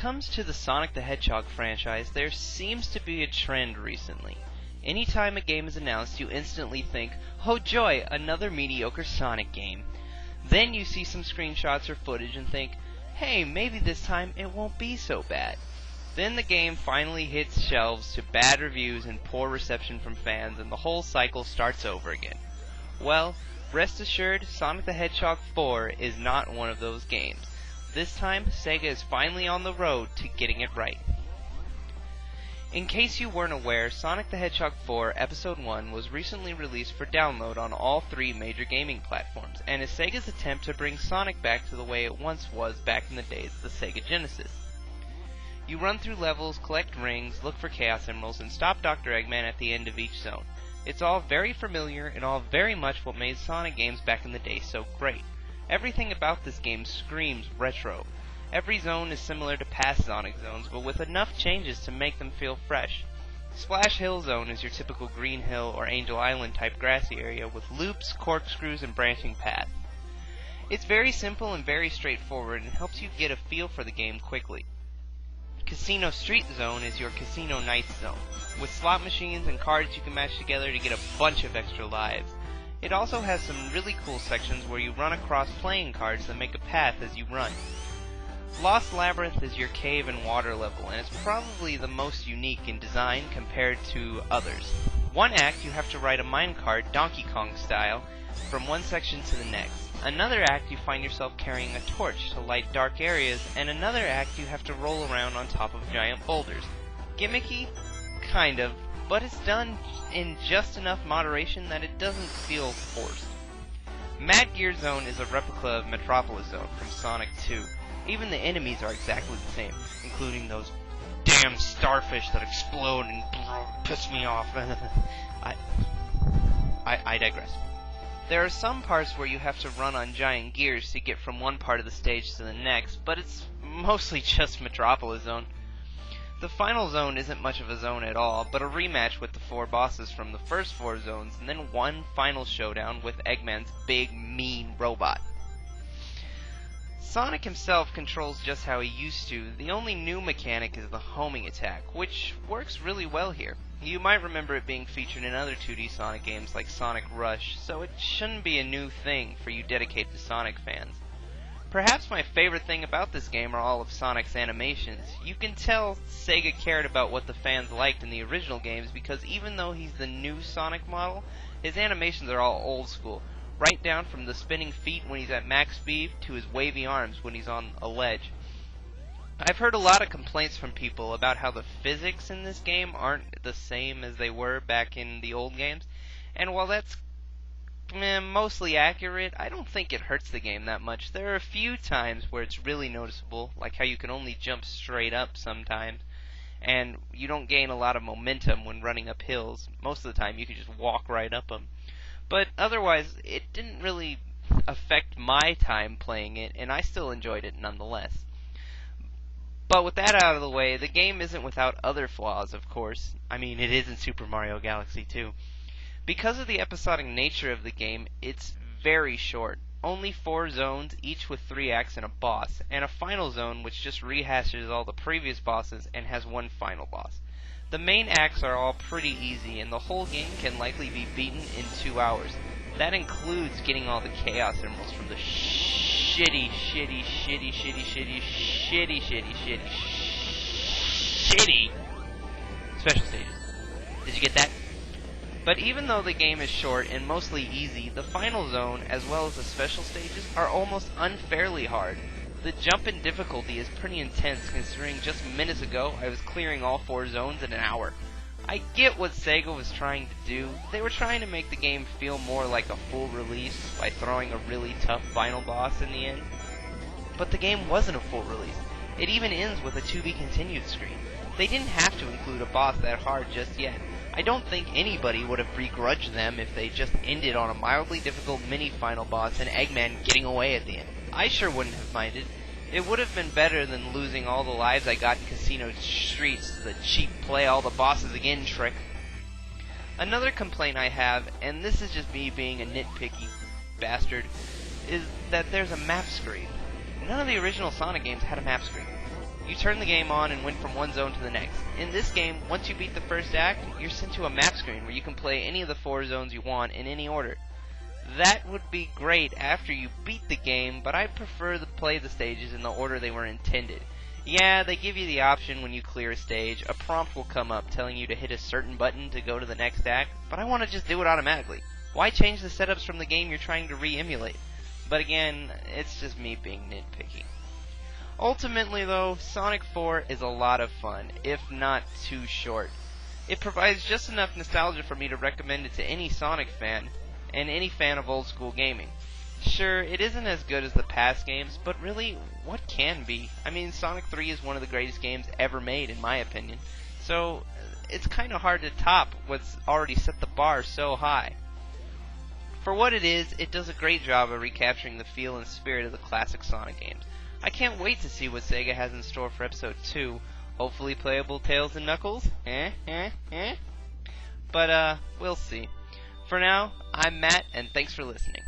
comes to the Sonic the Hedgehog franchise, there seems to be a trend recently. Anytime a game is announced, you instantly think, oh joy, another mediocre Sonic game. Then you see some screenshots or footage and think, hey, maybe this time it won't be so bad. Then the game finally hits shelves to bad reviews and poor reception from fans, and the whole cycle starts over again. Well, rest assured, Sonic the Hedgehog 4 is not one of those games. This time, Sega is finally on the road to getting it right. In case you weren't aware, Sonic the Hedgehog 4 Episode 1 was recently released for download on all three major gaming platforms, and is Sega's attempt to bring Sonic back to the way it once was back in the days of the Sega Genesis. You run through levels, collect rings, look for Chaos Emeralds, and stop Dr. Eggman at the end of each zone. It's all very familiar and all very much what made Sonic games back in the day so great. Everything about this game screams retro. Every zone is similar to past Sonic zones, but with enough changes to make them feel fresh. Splash Hill Zone is your typical Green Hill or Angel Island type grassy area with loops, corkscrews, and branching paths. It's very simple and very straightforward and helps you get a feel for the game quickly. Casino Street Zone is your Casino Nights zone, with slot machines and cards you can match together to get a bunch of extra lives. It also has some really cool sections where you run across playing cards that make a path as you run. Lost Labyrinth is your cave and water level, and it's probably the most unique in design compared to others. One act you have to ride a minecart Donkey Kong style from one section to the next. Another act you find yourself carrying a torch to light dark areas, and another act you have to roll around on top of giant boulders. Gimmicky? Kind of, but it's done in just enough moderation that it doesn't feel forced. Mad Gear Zone is a replica of Metropolis Zone from Sonic 2. Even the enemies are exactly the same, including those damn starfish that explode and piss me off. I digress. There are some parts where you have to run on giant gears to get from one part of the stage to the next, but it's mostly just Metropolis Zone. The final zone isn't much of a zone at all, but a rematch with the four bosses from the first four zones, and then one final showdown with Eggman's big, mean robot. Sonic himself controls just how he used to. The only new mechanic is the homing attack, which works really well here. You might remember it being featured in other 2D Sonic games like Sonic Rush, so it shouldn't be a new thing for you dedicated Sonic fans. Perhaps my favorite thing about this game are all of Sonic's animations. You can tell Sega cared about what the fans liked in the original games because even though he's the new Sonic model, his animations are all old school, right down from the spinning feet when he's at max speed to his wavy arms when he's on a ledge. I've heard a lot of complaints from people about how the physics in this game aren't the same as they were back in the old games, and while that's mostly accurate, I don't think it hurts the game that much. There are a few times where it's really noticeable, like how you can only jump straight up sometimes, and you don't gain a lot of momentum when running up hills. Most of the time you can just walk right up them. But otherwise, it didn't really affect my time playing it, and I still enjoyed it nonetheless. But with that out of the way, the game isn't without other flaws, of course. I mean, it is in Super Mario Galaxy 2. Because of the episodic nature of the game, it's very short. Only 4 zones, each with 3 acts and a boss, and a final zone which just rehashes all the previous bosses and has one final boss. The main acts are all pretty easy, and the whole game can likely be beaten in 2 hours. That includes getting all the Chaos Emeralds from the shitty special stages. Did you get that? But even though the game is short and mostly easy, the final zone, as well as the special stages, are almost unfairly hard. The jump in difficulty is pretty intense, considering just minutes ago I was clearing all 4 zones in an hour. I get what Sega was trying to do. They were trying to make the game feel more like a full release by throwing a really tough final boss in the end. But the game wasn't a full release. It even ends with a to be continued screen. They didn't have to include a boss that hard just yet. I don't think anybody would have begrudged them if they just ended on a mildly difficult mini-final boss and Eggman getting away at the end. I sure wouldn't have minded. It would have been better than losing all the lives I got in Casino Streets to the cheap play all the bosses again trick. Another complaint I have, and this is just me being a nitpicky bastard, is that there's a map screen. None of the original Sonic games had a map screen. You turn the game on and went from one zone to the next. In this game, once you beat the first act, you're sent to a map screen where you can play any of the 4 zones you want in any order. That would be great after you beat the game, but I prefer to play the stages in the order they were intended. Yeah, they give you the option when you clear a stage. A prompt will come up telling you to hit a certain button to go to the next act, but I want to just do it automatically. Why change the setups from the game you're trying to re-emulate? But again, it's just me being nitpicky. Ultimately though, Sonic 4 is a lot of fun, if not too short. It provides just enough nostalgia for me to recommend it to any Sonic fan, and any fan of old school gaming. Sure, it isn't as good as the past games, but really, what can be? I mean, Sonic 3 is one of the greatest games ever made, in my opinion, so it's kinda hard to top what's already set the bar so high. For what it is, it does a great job of recapturing the feel and spirit of the classic Sonic games. I can't wait to see what Sega has in store for Episode 2. Hopefully playable Tails and Knuckles? But, we'll see. For now, I'm Matt, and thanks for listening.